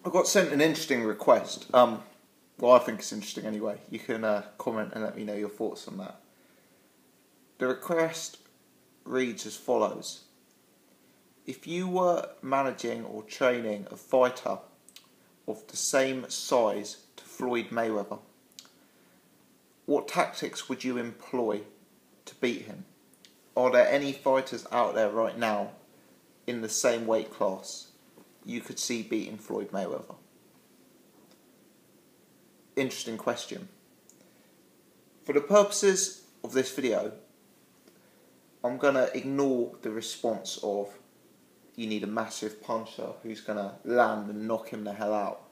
I got sent an interesting request. Well, I think it's interesting anyway. You can comment and let me know your thoughts on that. The request reads as follows. If you were managing or training a fighter of the same size to Floyd Mayweather, what tactics would you employ to beat him? Are there any fighters out there right now in the same weight class you could see beating Floyd Mayweather? Interesting question. For the purposes of this video, I'm going to ignore the response of you need a massive puncher who's going to land and knock him the hell out.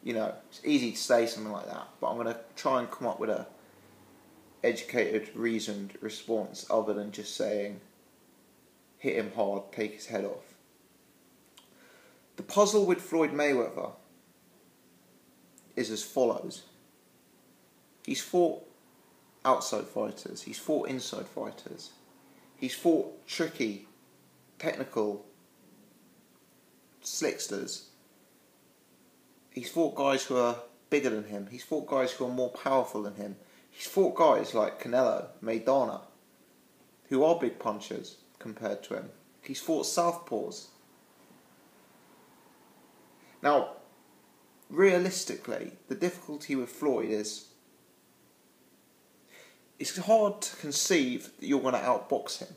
You know, it's easy to say something like that, but I'm going to try and come up with a educated, reasoned response other than just saying hit him hard, take his head off. The puzzle with Floyd Mayweather is as follows. He's fought outside fighters, he's fought inside fighters, he's fought tricky, technical slicksters, he's fought guys who are bigger than him, he's fought guys who are more powerful than him, he's fought guys like Canelo, Maidana, who are big punchers compared to him. He's fought southpaws. Now, realistically, the difficulty with Floyd is it's hard to conceive that you're going to outbox him.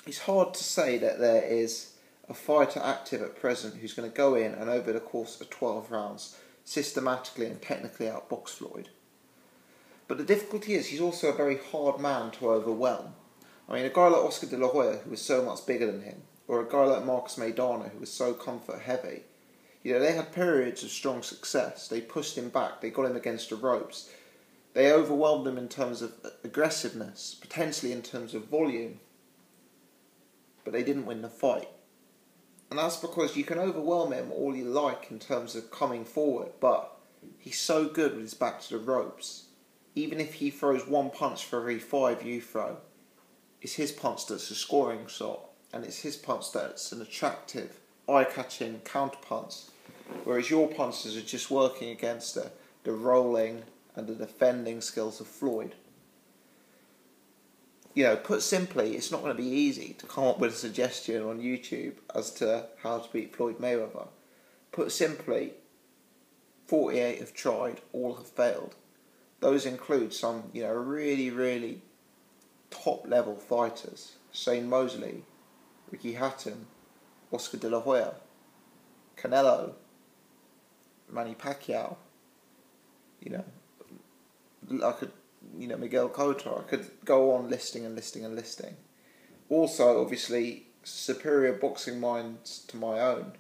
It's hard to say that there is a fighter active at present who's going to go in and over the course of 12 rounds systematically and technically outbox Floyd. But the difficulty is he's also a very hard man to overwhelm. I mean, a guy like Oscar De La Hoya, who was so much bigger than him, or a guy like Marcus Maidana, who was so comfort heavy, you know, they had periods of strong success. They pushed him back, they got him against the ropes. They overwhelmed him in terms of aggressiveness, potentially in terms of volume, but they didn't win the fight. And that's because you can overwhelm him all you like in terms of coming forward, but he's so good with his back to the ropes. Even if he throws one punch for every 5 you throw, it's his punch that's a scoring shot, and it's his punch that's an attractive, eye-catching counter-punch, whereas your punches are just working against the rolling and the defending skills of Floyd. You know, put simply, it's not going to be easy to come up with a suggestion on YouTube as to how to beat Floyd Mayweather. Put simply, 48 have tried, all have failed. Those include some, you know, really, really top-level fighters. Shane Mosley, Ricky Hatton, Oscar De La Hoya, Canelo, Manny Pacquiao, you know, Miguel Cotto. I could go on listing and listing and listing. Also, obviously, superior boxing minds to my own.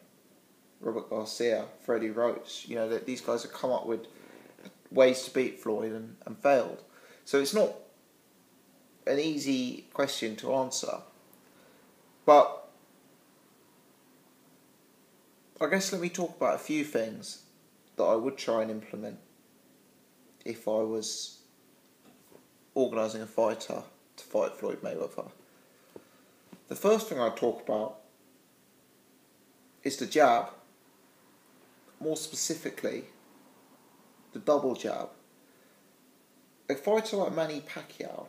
Robert Garcia, Freddie Roach. You know, that these guys have come up with ways to beat Floyd and failed. So it's not an easy question to answer. But I guess let me talk about a few things that I would try and implement if I was organising a fighter to fight Floyd Mayweather. The first thing I'd talk about is the jab. More specifically, the double jab. A fighter like Manny Pacquiao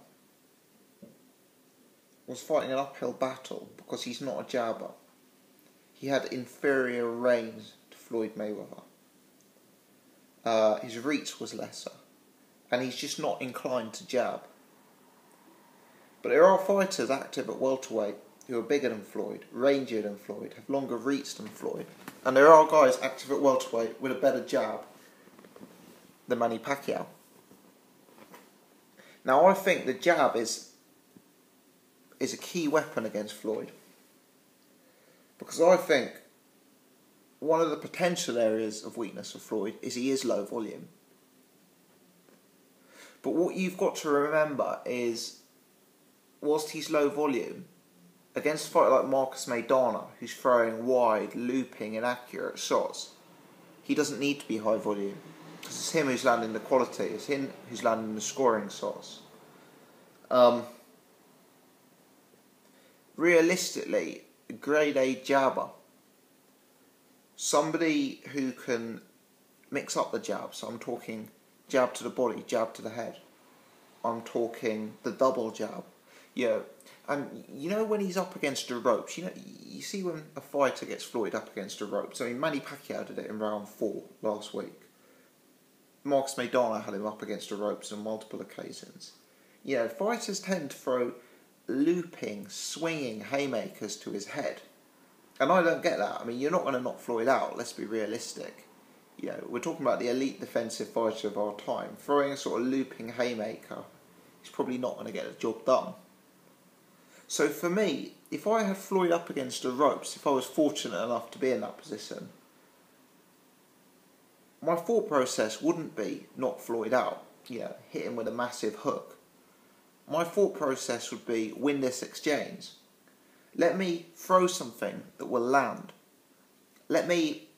was fighting an uphill battle because he's not a jabber. He had inferior range to Floyd Mayweather. His reach was lesser, and he's just not inclined to jab. But there are fighters active at welterweight who are bigger than Floyd, rangier than Floyd, have longer reach than Floyd, and there are guys active at welterweight with a better jab than Manny Pacquiao. Now, I think the jab is a key weapon against Floyd, because I think one of the potential areas of weakness of Floyd is he is low volume. But what you've got to remember is, whilst he's low volume, against a fighter like Marcus Maidana, who's throwing wide, looping, inaccurate shots, he doesn't need to be high volume, because it's him who's landing the quality, it's him who's landing the scoring shots. Realistically, a grade A jabber, somebody who can mix up the jab. So I'm talking jab to the body, jab to the head. I'm talking the double jab. And when he's up against the ropes, you see when a fighter gets Floyd up against the ropes. I mean, Manny Pacquiao did it in round 4 last week. Marcus Maidana had him up against the ropes on multiple occasions. Fighters tend to throw looping, swinging haymakers to his head. And I don't get that. I mean, you're not going to knock Floyd out, let's be realistic. We're talking about the elite defensive fighter of our time. Throwing a sort of looping haymaker, he's probably not going to get the job done. So for me, if I had Floyd up against the ropes, if I was fortunate enough to be in that position, my thought process wouldn't be knock Floyd out, hit him with a massive hook. My thought process would be win this exchange. Let me throw something that will land. Let me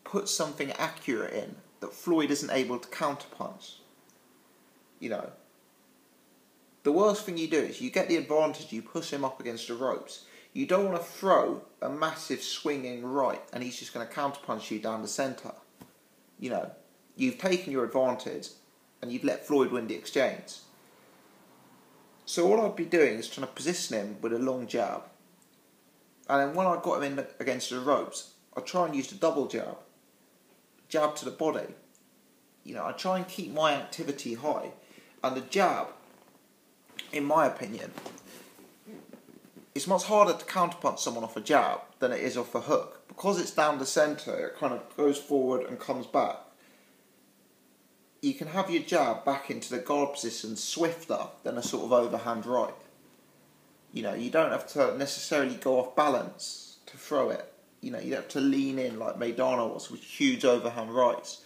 put something accurate in that Floyd isn't able to counterpunch. The worst thing you do is you get the advantage, you push him up against the ropes. You don't want to throw a massive swinging right and he's just going to counterpunch you down the centre. You've taken your advantage and you've let Floyd win the exchange. So what I'd be doing is trying to position him with a long jab. And then when I got him in against the ropes, I'd try and use the double jab. Jab to the body. I try and keep my activity high. And the jab, in my opinion, it's much harder to counterpunch someone off a jab than it is off a hook. Because it's down the centre, it kind of goes forward and comes back. You can have your jab back into the guard position swifter than a sort of overhand right. You don't have to necessarily go off balance to throw it. You don't have to lean in like Maidana was with huge overhand rights.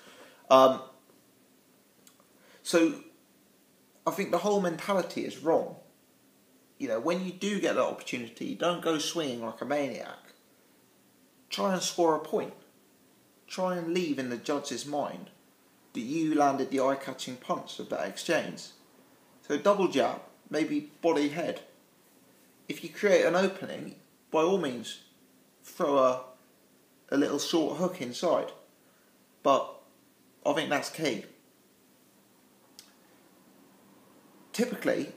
So I think the whole mentality is wrong. When you do get that opportunity, don't go swinging like a maniac. Try and score a point. Try and leave in the judge's mind that you landed the eye-catching punch of that exchange. So double jab, maybe body head. If you create an opening, by all means, throw a little short hook inside. But I think that's key. Typically,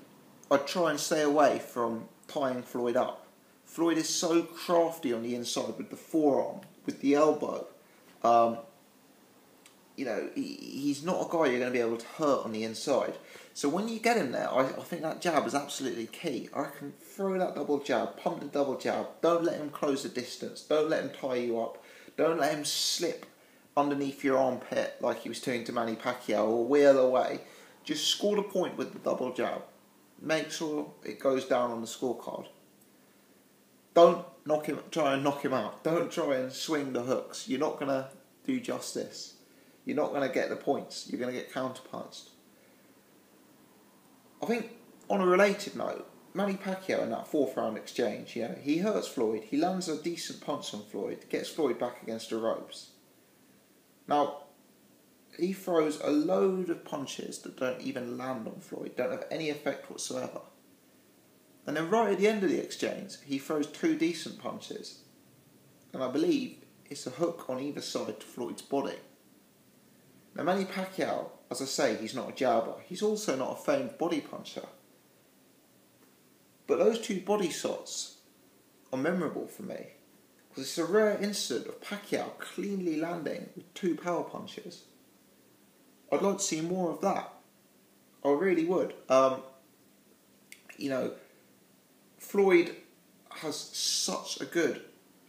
I'd try and stay away from tying Floyd up. Floyd is so crafty on the inside with the forearm, with the elbow. He's not a guy you're going to be able to hurt on the inside. So when you get him there, I think that jab is absolutely key. I reckon throw that double jab, pump the double jab. Don't let him close the distance. Don't let him tie you up. Don't let him slip underneath your armpit like he was doing to Manny Pacquiao or wheel away. Just score the point with the double jab. Make sure it goes down on the scorecard. Don't try and knock him out. Don't try and swing the hooks. You're not going to do justice. You're not going to get the points. You're going to get counterpunched. I think, on a related note, Manny Pacquiao in that 4th round exchange, he hurts Floyd. He lands a decent punch on Floyd, gets Floyd back against the ropes. Now, he throws a load of punches that don't even land on Floyd, don't have any effect whatsoever. And then right at the end of the exchange, he throws 2 decent punches. And I believe it's a hook on either side to Floyd's body. Now Manny Pacquiao, as I say, he's not a jabber. He's also not a famed body puncher. But those 2 body shots are memorable for me. Because it's a rare incident of Pacquiao cleanly landing with 2 power punches. I'd like to see more of that. I really would. Floyd has such a good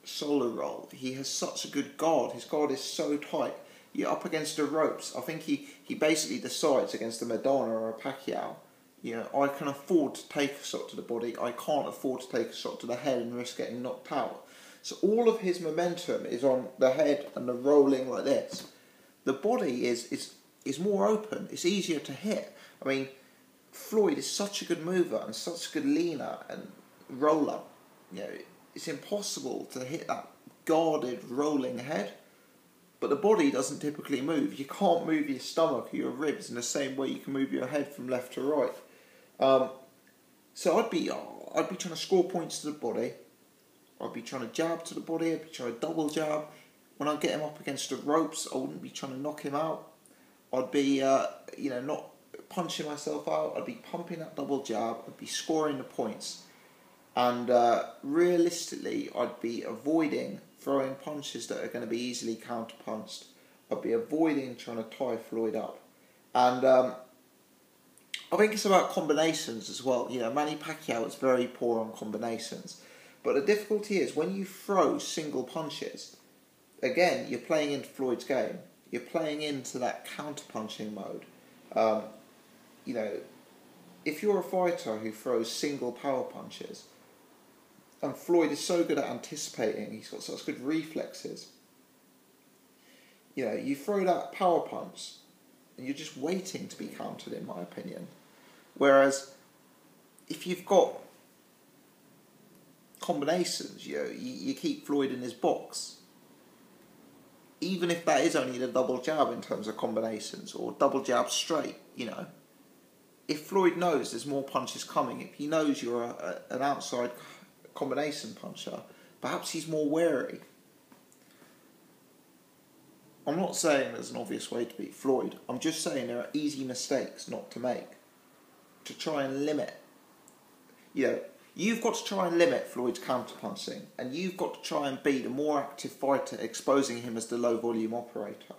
solo roll. He has such a good guard. His guard is so tight. You're up against the ropes. I think he basically decides against a Maidana or a Pacquiao. I can afford to take a shot to the body. I can't afford to take a shot to the head and risk getting knocked out. So all of his momentum is on the head and the rolling like this. The body is more open. It's easier to hit. I mean, Floyd is such a good mover and such a good leaner and roller. It's impossible to hit that guarded rolling head. But the body doesn't typically move. You can't move your stomach or your ribs in the same way you can move your head from left to right. So I'd be trying to score points to the body. I'd be trying to jab to the body, I'd be trying to double jab. When I get him up against the ropes, I wouldn't be trying to knock him out. I'd be, not punching myself out. I'd be pumping that double jab. I'd be scoring the points. And realistically, I'd be avoiding throwing punches that are going to be easily counter-punched. I'd be avoiding trying to tie Floyd up. And I think it's about combinations as well. Manny Pacquiao is very poor on combinations. But the difficulty is when you throw single punches, again, you're playing into Floyd's game. You're playing into that counter-punching mode. If you're a fighter who throws single power punches, and Floyd is so good at anticipating, he's got such good reflexes, you throw that power punch, and you're just waiting to be countered, in my opinion. Whereas, if you've got combinations, you keep Floyd in his box. Even if that is only the double jab in terms of combinations, or double jab straight, If Floyd knows there's more punches coming, if he knows you're an outside combination puncher, perhaps he's more wary. I'm not saying there's an obvious way to beat Floyd. I'm just saying there are easy mistakes not to make. To try and limit. You've got to try and limit Floyd's counter-punching, and you've got to try and be the more active fighter, exposing him as the low-volume operator.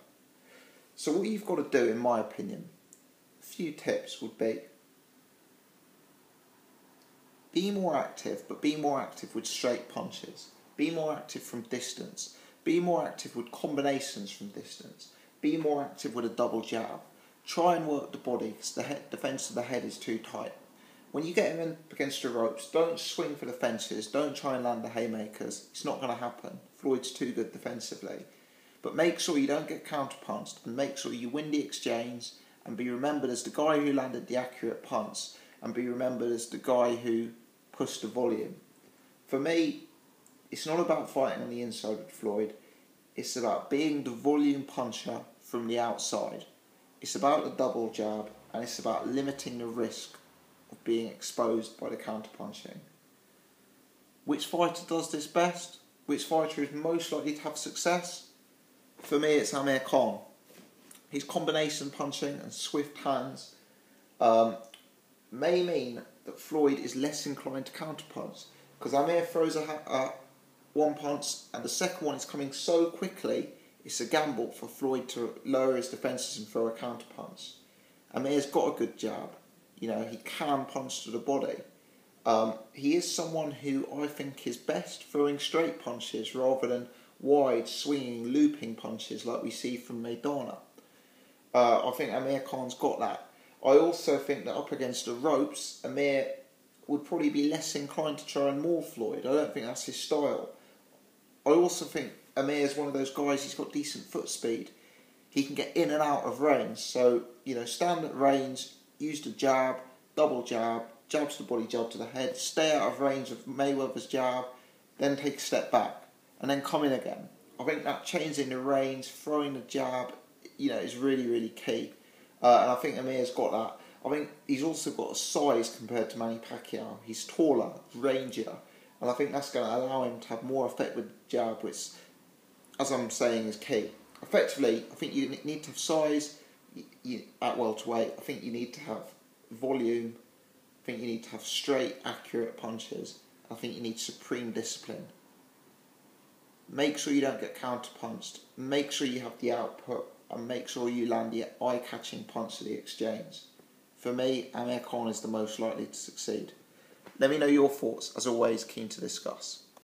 So what you've got to do, in my opinion, a few tips would be more active, but be more active with straight punches. Be more active from distance. Be more active with combinations from distance. Be more active with a double jab. Try and work the body, because the defence of the head is too tight. When you get him in against the ropes, don't swing for the fences. Don't try and land the haymakers. It's not going to happen. Floyd's too good defensively. But make sure you don't get counter-punched, and make sure you win the exchange, and be remembered as the guy who landed the accurate punch, and be remembered as the guy who pushed the volume. For me, it's not about fighting on the inside with Floyd. It's about being the volume puncher from the outside. It's about the double jab, and it's about limiting the risk of being exposed by the counter-punching. Which fighter does this best? Which fighter is most likely to have success? For me, it's Amir Khan. His combination punching and swift hands may mean that Floyd is less inclined to counterpunch, because Amir throws one punch and the second one is coming so quickly, it's a gamble for Floyd to lower his defences and throw a counterpunch. Amir's got a good jab. He can punch to the body. He is someone who I think is best throwing straight punches rather than wide, swinging, looping punches like we see from Maidana. I think Amir Khan's got that. I also think that up against the ropes, Amir would probably be less inclined to try and maul Floyd. I don't think that's his style. I also think Amir's one of those guys, he's got decent foot speed. He can get in and out of range. So, stand at range, use the jab, double jab to the body, jab to the head, stay out of range of Mayweather's jab, then take a step back, and then come in again. I think that changing the range, throwing the jab, is really, really key. And I think Amir's got that. I think he's also got a size compared to Manny Pacquiao. He's taller, rangier, and I think that's going to allow him to have more effect with the jab, which, as I'm saying, is key. Effectively, I think you need to have size at welterweight. I think you need to have volume. I think you need to have straight, accurate punches. I think you need supreme discipline. Make sure you don't get counter-punched. Make sure you have the output, and make sure you land the eye-catching punch to the exchange. For me, Amir Khan is the most likely to succeed. Let me know your thoughts. As always, keen to discuss.